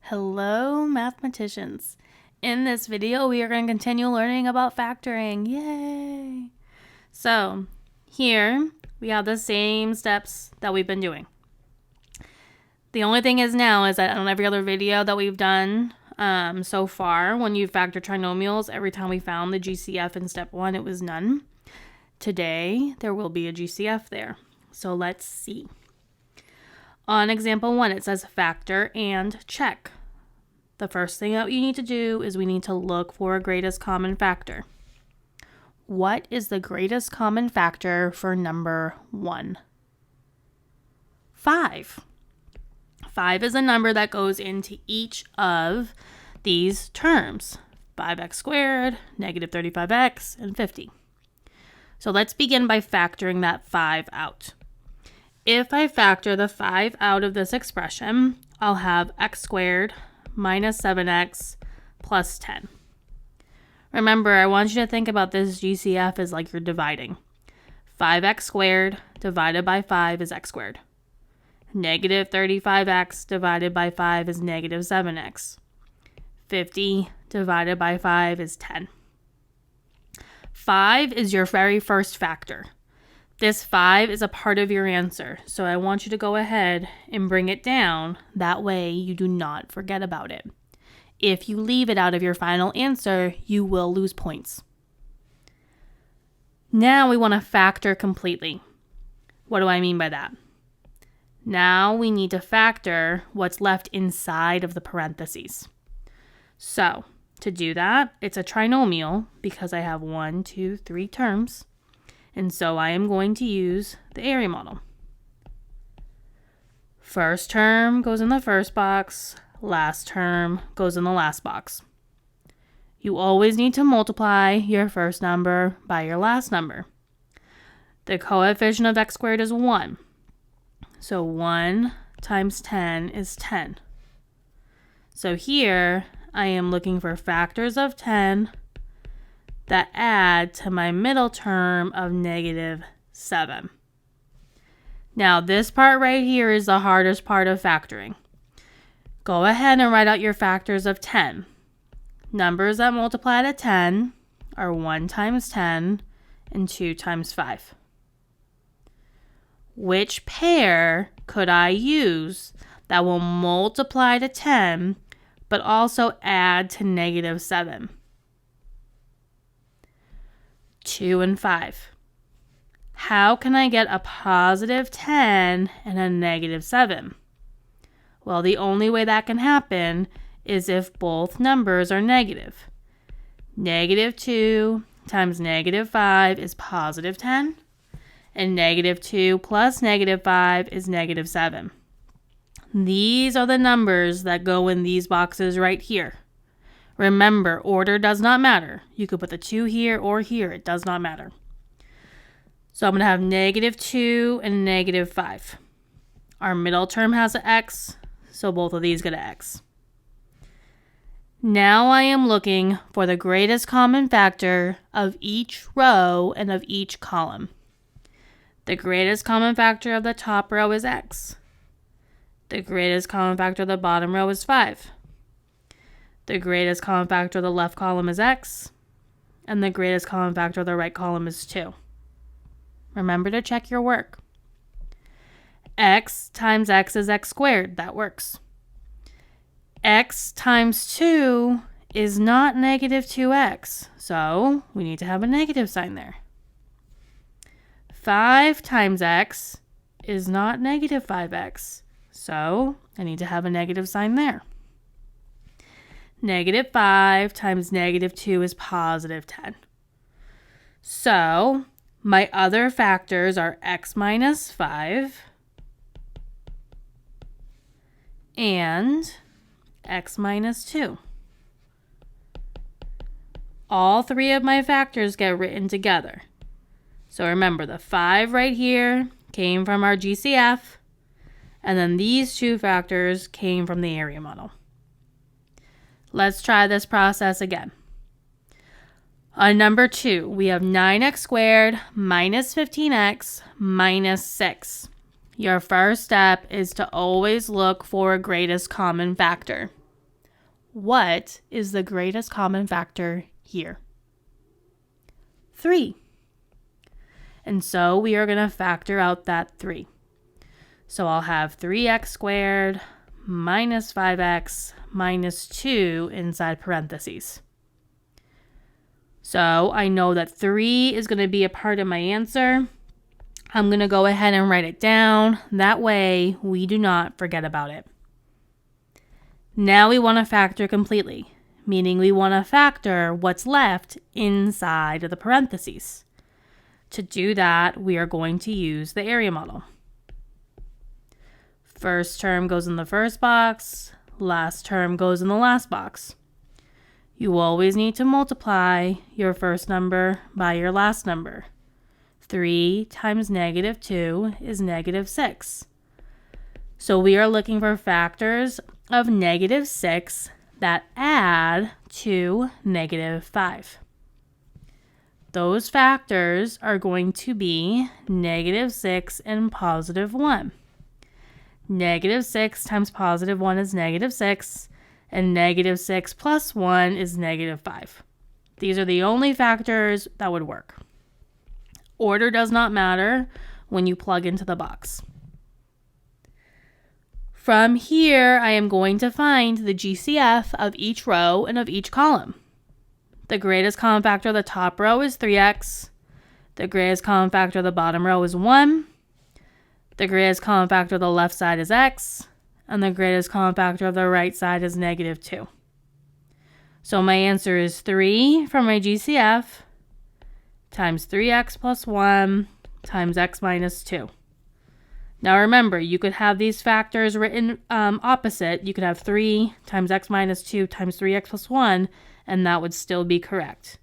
Hello, mathematicians. In this video, we are going to continue learning about factoring. Yay! So, here we have the same steps that we've been doing. The only thing is now is that on every other video that we've done so far, when you factor trinomials, every time we found the GCF in step 1, it was none. Today, there will be a GCF there. So let's see. On example 1, it says factor and check. The first thing that you need to do is we need to look for a greatest common factor. What is the greatest common factor for number 1? 5. 5 is a number that goes into each of these terms. 5x squared, negative 35x, and 50. So let's begin by factoring that 5 out. If I factor the 5 out of this expression, I'll have x squared minus 7x plus 10. Remember, I want you to think about this GCF as like you're dividing. 5x squared divided by 5 is x squared. Negative 35x divided by 5 is negative 7x. 50 divided by 5 is 10. 5 is your very first factor. This 5 is a part of your answer, so I want you to go ahead and bring it down. That way you do not forget about it. If you leave it out of your final answer, you will lose points. Now we want to factor completely. What do I mean by that? Now we need to factor what's left inside of the parentheses. So, to do that, it's a trinomial because I have 1, 2, 3 terms. And so I am going to use the area model. First term goes in the first box. Last term goes in the last box. You always need to multiply your first number by your last number. The coefficient of x squared is 1. So 1 times 10 is 10. So here I am looking for factors of 10 that add to my middle term of negative 7. Now this part right here is the hardest part of factoring. Go ahead and write out your factors of 10. Numbers that multiply to 10 are 1 times 10 and 2 times 5. Which pair could I use that will multiply to 10 but also add to negative 7? 2 and 5. How can I get a positive 10 and a negative 7? Well, the only way that can happen is if both numbers are negative. Negative 2 times negative 5 is positive 10, and negative 2 plus negative 5 is negative 7. These are the numbers that go in these boxes right here. Remember, order does not matter. You could put the 2 here or here. It does not matter. So I'm going to have negative 2 and negative 5. Our middle term has an x, so both of these get an x. Now I am looking for the greatest common factor of each row and of each column. The greatest common factor of the top row is x. The greatest common factor of the bottom row is 5. The greatest common factor of the left column is x, and the greatest common factor of the right column is 2. Remember to check your work. X times x is x squared. That works. X times 2 is not negative 2x, so we need to have a negative sign there. 5 times x is not negative 5x, so I need to have a negative sign there. Negative 5 times negative 2 is positive 10. So my other factors are x minus 5 and x minus 2. All 3 of my factors get written together. So remember, the 5 right here came from our GCF, and then these 2 factors came from the area model. Let's try this process again. On number 2, we have 9x squared minus 15x minus 6. Your first step is to always look for a greatest common factor. What is the greatest common factor here? 3. And so we are going to factor out that 3. So I'll have 3x squared minus 5x minus 2 inside parentheses. So I know that 3 is going to be a part of my answer. I'm going to go ahead and write it down. That way we do not forget about it. Now we want to factor completely, meaning we want to factor what's left inside of the parentheses. To do that, we are going to use the area model. First term goes in the first box, last term goes in the last box. You always need to multiply your first number by your last number. 3 times negative 2 is negative 6. So we are looking for factors of negative 6 that add to negative 5. Those factors are going to be negative 6 and positive 1. Negative 6 times positive 1 is negative 6, and negative 6 plus 1 is negative 5. These are the only factors that would work. Order does not matter when you plug into the box. From here, I am going to find the GCF of each row and of each column. The greatest common factor of the top row is 3x. The greatest common factor of the bottom row is 1. The greatest common factor of the left side is x. And the greatest common factor of the right side is negative 2. So my answer is 3 from my GCF times 3x plus 1 times x minus 2. Now remember, you could have these factors written opposite. You could have 3 times x minus 2 times 3x plus 1, and that would still be correct.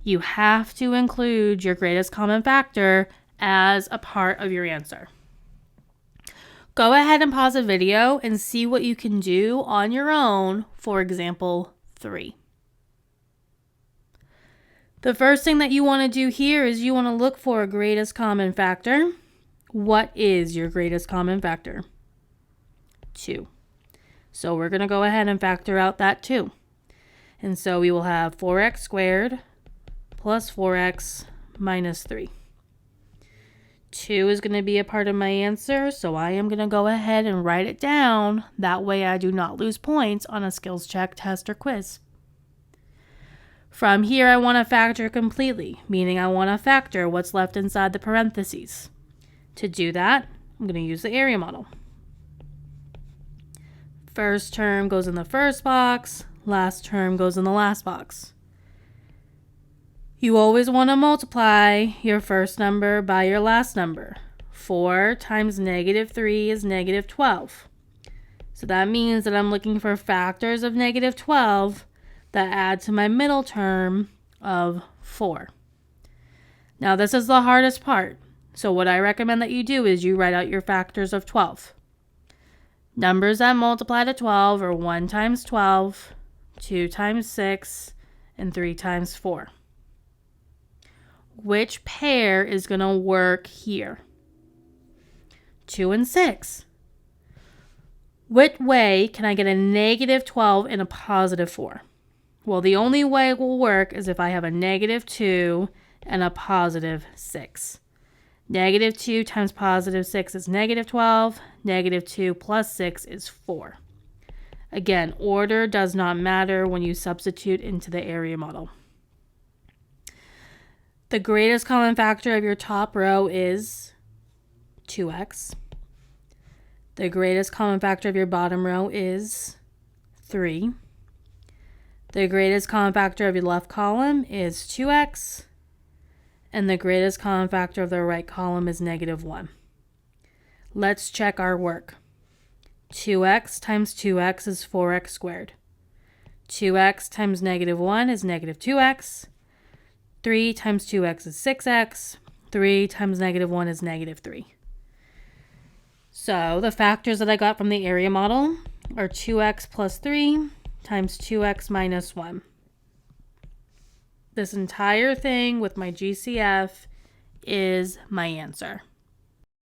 You have to include your greatest common factor as a part of your answer. Go ahead and pause the video and see what you can do on your own for example 3. The first thing that you want to do here is you want to look for a greatest common factor. What is your greatest common factor? 2. So we're going to go ahead and factor out that 2. And so we will have 4x squared plus 4x minus 3. 2 is going to be a part of my answer, so I am going to go ahead and write it down. That way I do not lose points on a skills check, test, or quiz. From here, I want to factor completely, meaning I want to factor what's left inside the parentheses. To do that, I'm going to use the area model. First term goes in the first box, last term goes in the last box. You always want to multiply your first number by your last number. 4 times negative 3 is negative 12. So that means that I'm looking for factors of negative 12 that add to my middle term of 4. Now this is the hardest part. So what I recommend that you do is you write out your factors of 12. Numbers that multiply to 12 are 1 times 12, 2 times 6, and 3 times 4. Which pair is going to work here? 2 and 6. What way can I get a negative 12 and a positive 4? Well, the only way it will work is if I have a negative 2 and a positive 6. Negative 2 times positive 6 is negative 12. Negative 2 plus 6 is 4. Again, order does not matter when you substitute into the area model. The greatest common factor of your top row is 2x. The greatest common factor of your bottom row is 3. The greatest common factor of your left column is 2x. And the greatest common factor of the right column is negative 1. Let's check our work. 2x times 2x is 4x squared. 2x times negative 1 is negative 2x. 3 times 2x is 6x. 3 times negative 1 is negative 3. So the factors that I got from the area model are 2x plus 3 times 2x minus 1. This entire thing with my GCF is my answer.